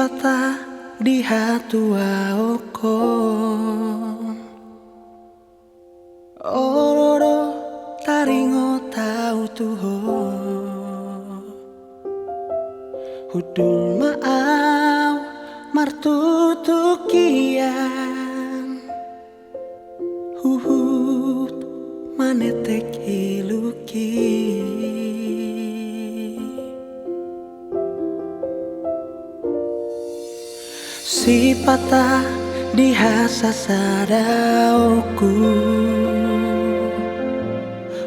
patah di hatua oko ororo taringo tau tuho hudul maau martutukian huhut manetek iluki si patah di hasa sadauku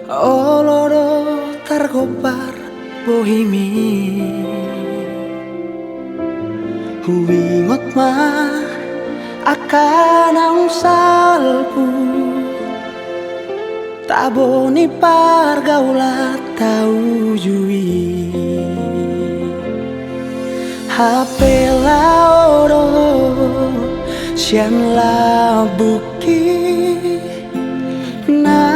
oloro targopar bohimi huwingot mah akan ang salpu taboni pargaulat tau jui HP laoro sian la buki na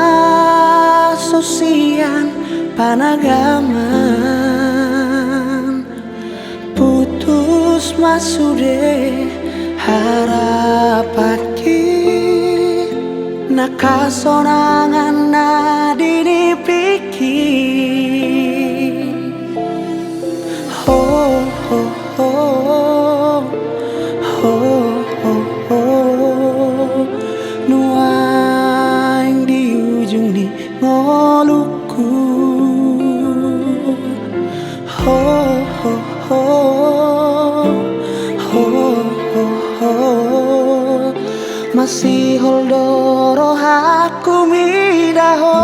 sosian panagaman putus masude harapaki nakasonangan na dinipiki ho ho ho ho ho ho nuaing di ujung ni ngoluku ho ho ho ho ho ho masih holdoro haku midaho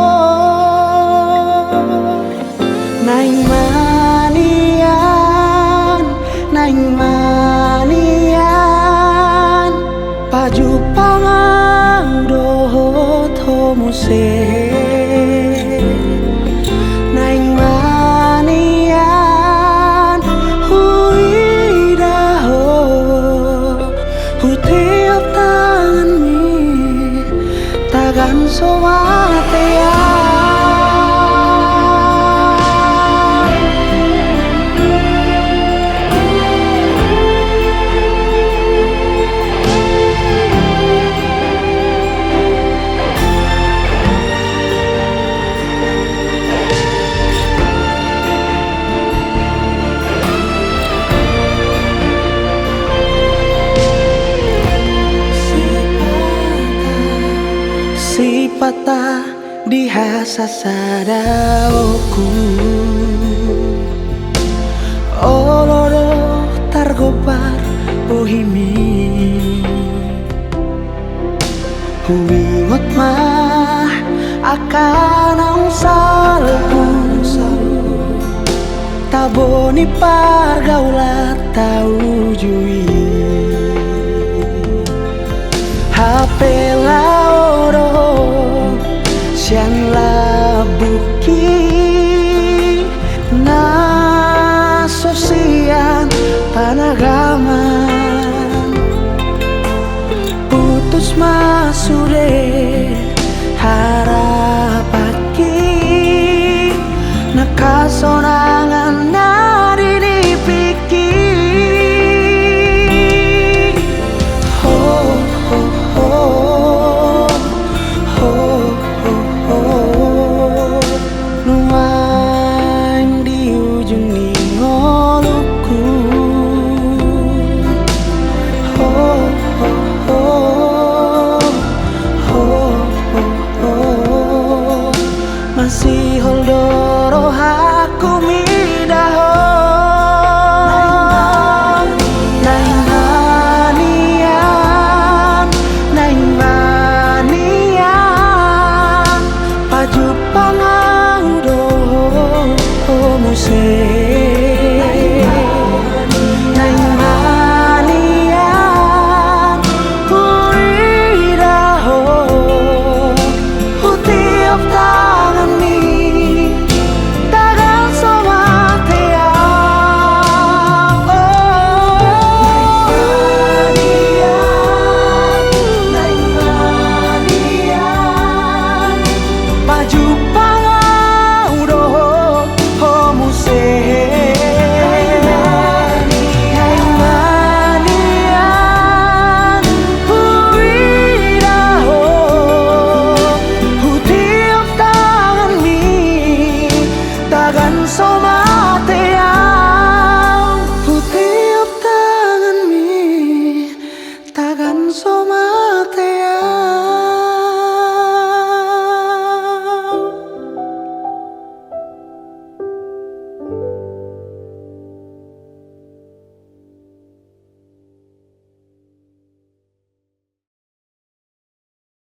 naing manian paju pangang dohot homose naing manian huidaho hutiap tangan mi tagan soatea si patah di hasa sadauku oloro targopar bohimi huwingot mah akan ang salpu taboni pargaulat tau jui HP laoro sian la buki na sosian panagaman putus masude harapaki nakasonangan na